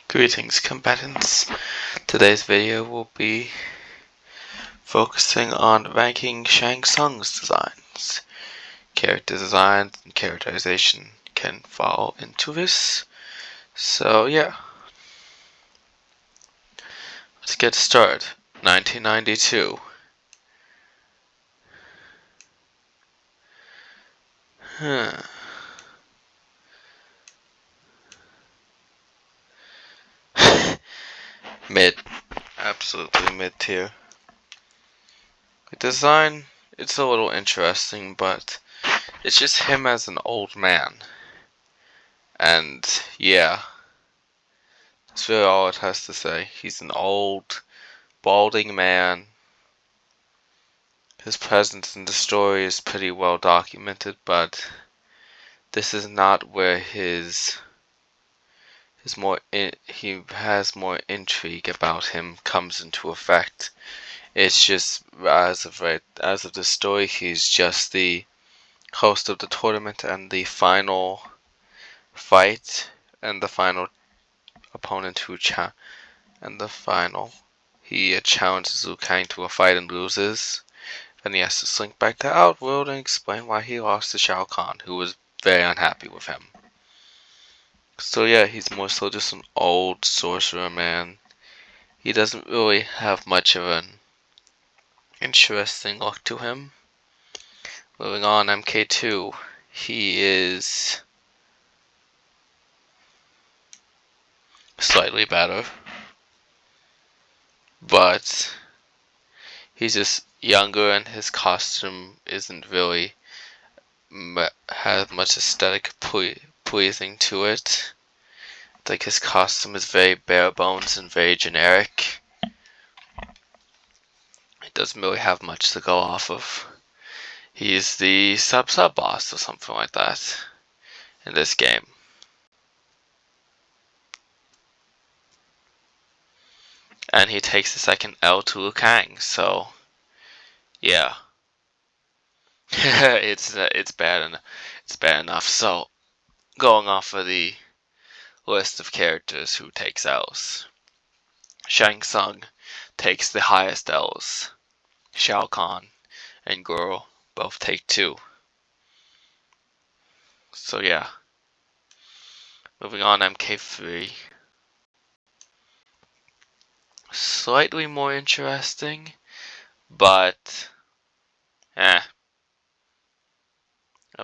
Greetings, combatants. Today's video will be focusing on ranking Shang Tsung's designs. Character designs and characterization can fall into this. So yeah, let's get started. 1992. Mid. Absolutely mid tier. The design, it's a little interesting, but it's just him as an old man. And yeah, that's really all it has to say. He's an old, balding man. His presence in the story is pretty well documented, but this is not where he has more intrigue about him comes into effect. It's just as of the story, he's just the host of the tournament and the final fight and the final opponent he challenges Liu Kang to a fight and loses. Then he has to slink back to Outworld and explain why he lost to Shao Kahn, who was very unhappy with him. So yeah, he's more so just an old sorcerer man. He doesn't really have much of an interesting look to him. Moving on, MK2. He is slightly better, but he's just younger and his costume isn't really has much aesthetic pleasing to it. Like his costume is very bare bones and very generic. It doesn't really have much to go off of. He's the sub boss or something like that in this game. And he takes the second L to Liu Kang, so yeah. it's bad enough. So going off of the list of characters who takes L's. Shang Tsung takes the highest L's. Shao Kahn and Goro both take 2. So yeah. Moving on, MK3. Slightly more interesting, but not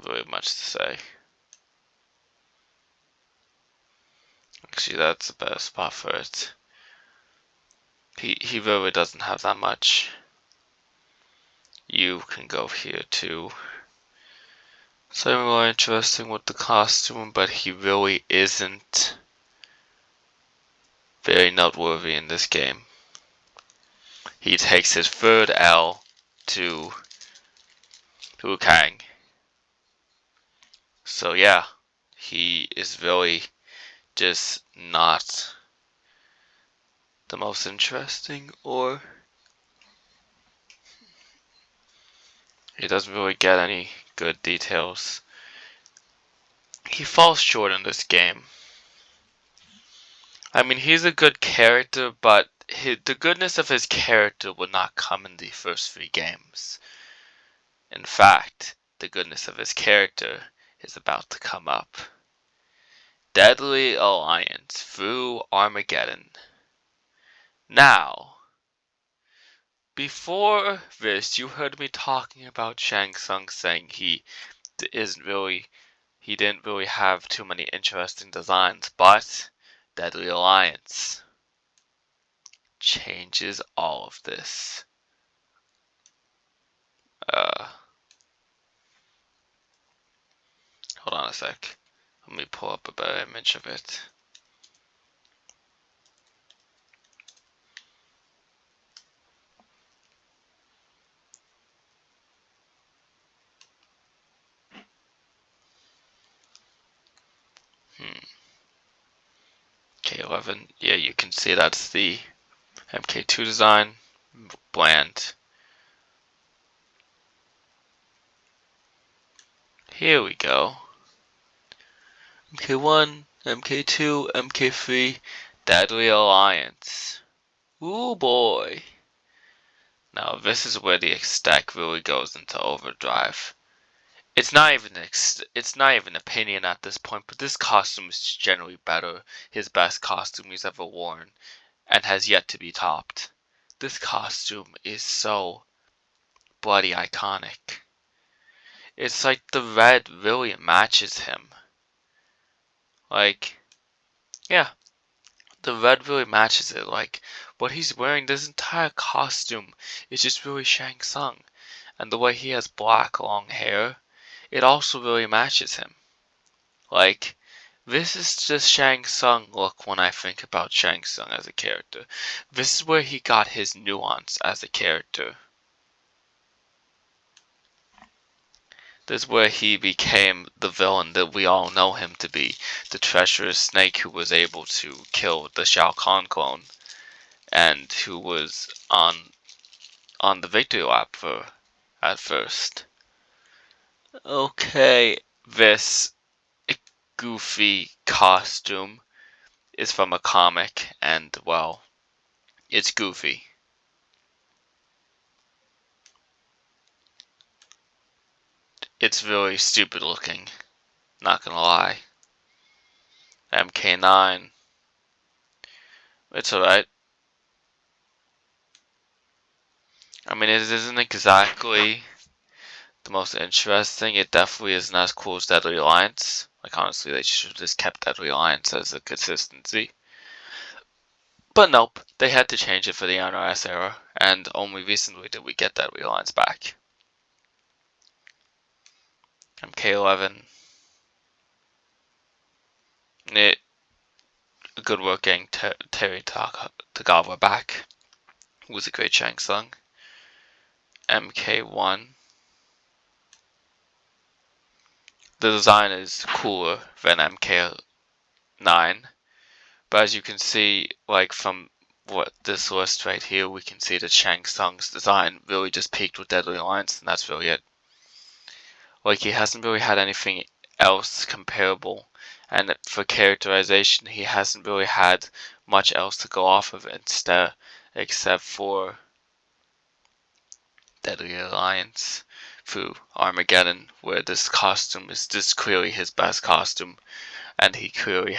really much to say. Actually, that's the better spot for it. He really doesn't have that much. You can go here too. Something more interesting with the costume, but he really isn't very noteworthy in this game. He takes his third L to Liu Kang. So yeah, he is really just not the most interesting, or he doesn't really get any good details. He falls short in this game. I mean, he's a good character, but the goodness of his character will not come in the first 3 games. In fact, the goodness of his character is about to come up. Deadly Alliance through Armageddon. Now, before this, you heard me talking about Shang Tsung saying he didn't really have too many interesting designs, but Deadly Alliance changes all of this. Hold on a sec. Let me pull up a better image of it. K11. Yeah, you can see that's the MK2 design. Bland. Here we go. MK1, MK2, MK3, Deadly Alliance. Ooh boy. Now this is where the stack really goes into overdrive. It's not even opinion at this point, but this costume is generally better. His best costume he's ever worn, and has yet to be topped. This costume is so bloody iconic. It's like the red really matches him. Like, yeah, the red really matches it. Like, what he's wearing, this entire costume is just really Shang Tsung. And the way he has black long hair, it also really matches him. Like, this is just Shang Tsung look when I think about Shang Tsung as a character. This is where he got his nuance as a character. This is where he became the villain that we all know him to be. The treacherous snake who was able to kill the Shao Kahn clone. And who was on the victory lap at first. Okay, this goofy costume is from a comic, and well, it's goofy. It's really stupid looking, not gonna lie. MK9, it's alright. I mean, it isn't exactly the most interesting. It definitely isn't as cool as Deadly Alliance. Like, honestly, they should have just kept Deadly Alliance as a consistency. But nope, they had to change it for the NRS era, and only recently did we get Deadly Alliance back. MK11. It, good work getting Terry Tagawa back. It was a great Shang Tsung. MK1. The design is cooler than MK9, but as you can see, like from what this list right here, we can see that Shang Tsung's design really just peaked with Deadly Alliance, and that's really it. Like, he hasn't really had anything else comparable, and for characterization, he hasn't really had much else to go off of instead, except for Deadly Alliance through Armageddon, where this costume is just clearly his best costume, and he clearly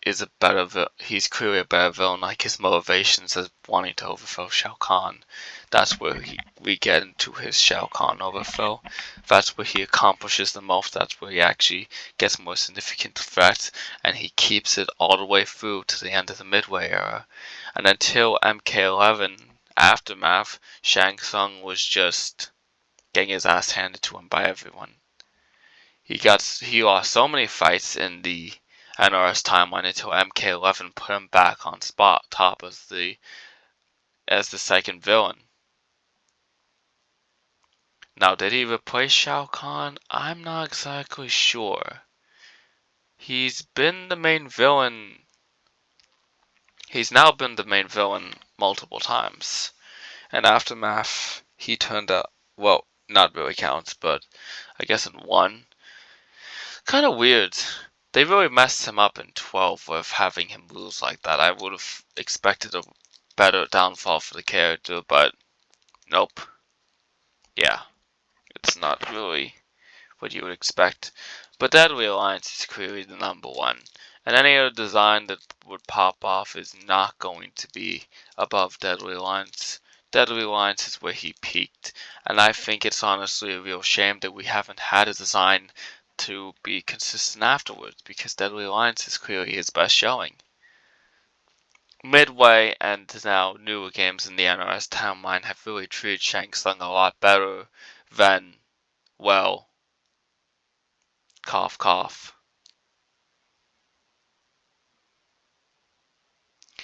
is a better. He's clearly a better villain. Like, his motivations as wanting to overthrow Shao Kahn. That's where we get into his Shao Kahn overthrow. That's where he accomplishes the most. That's where he actually gets more significant threats, and he keeps it all the way through to the end of the Midway era, and until MK11 Aftermath, Shang Tsung was just getting his ass handed to him by everyone. He lost so many fights in the NRS timeline until MK11 put him back on spot top as the second villain. Now, did he replace Shao Kahn? I'm not exactly sure. He's been the main villain. He's now been the main villain multiple times. And Aftermath, he turned out, well, not really counts, but I guess in one. Kind of weird. They really messed him up in 12 with having him lose like that. I would have expected a better downfall for the character, but nope. Yeah, it's not really what you would expect. But Deadly Alliance is clearly the number one. And any other design that would pop off is not going to be above Deadly Alliance. Deadly Alliance is where he peaked. And I think it's honestly a real shame that we haven't had a design to be consistent afterwards, because Deadly Alliance is clearly his best showing. Midway and now newer games in the NRS timeline have really treated Shang Tsung a lot better than, well, cough cough.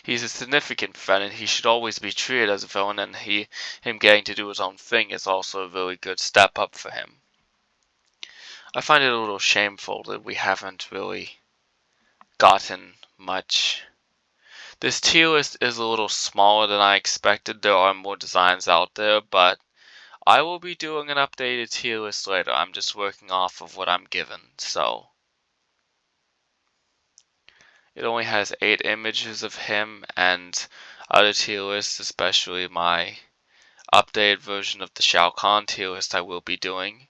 He's a significant threat and he should always be treated as a villain, and him getting to do his own thing is also a really good step up for him. I find it a little shameful that we haven't really gotten much. This tier list is a little smaller than I expected. There are more designs out there, but I will be doing an updated tier list later. I'm just working off of what I'm given, so It only has 8 images of him, and other tier lists, especially my updated version of the Shao Kahn tier list I will be doing,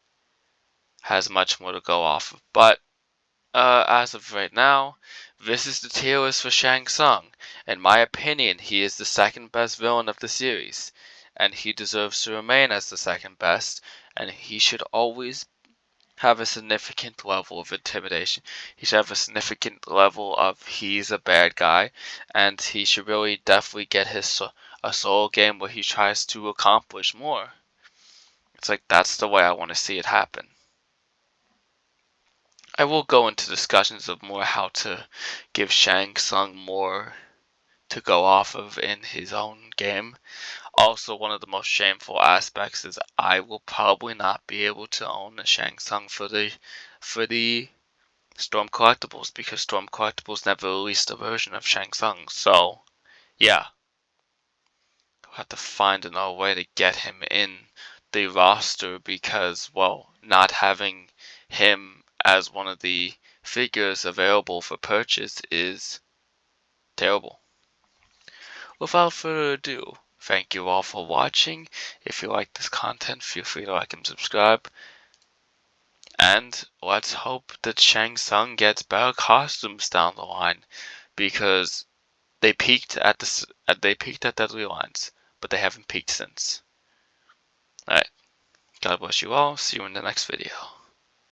has much more to go off of. But as of right now, this is the tier list for Shang Tsung. In my opinion, he is the second best villain of the series, and he deserves to remain as the second best, and he should always have a significant level of intimidation. He should have a significant level of he's a bad guy, and he should really definitely get a solo game where he tries to accomplish more. It's like that's the way I want to see it happen. I will go into discussions of more how to give Shang Tsung more to go off of in his own game. Also, one of the most shameful aspects is I will probably not be able to own a Shang Tsung for the Storm Collectibles, because Storm Collectibles never released a version of Shang Tsung. So, yeah, I'll have to find another way to get him in the roster because, well, not having him as one of the figures available for purchase is terrible. Without further ado, thank you all for watching. If you like this content, feel free to like and subscribe. And let's hope that Shang Tsung gets better costumes down the line, because they peaked at Deadly Alliance, but they haven't peaked since. Alright, God bless you all. See you in the next video.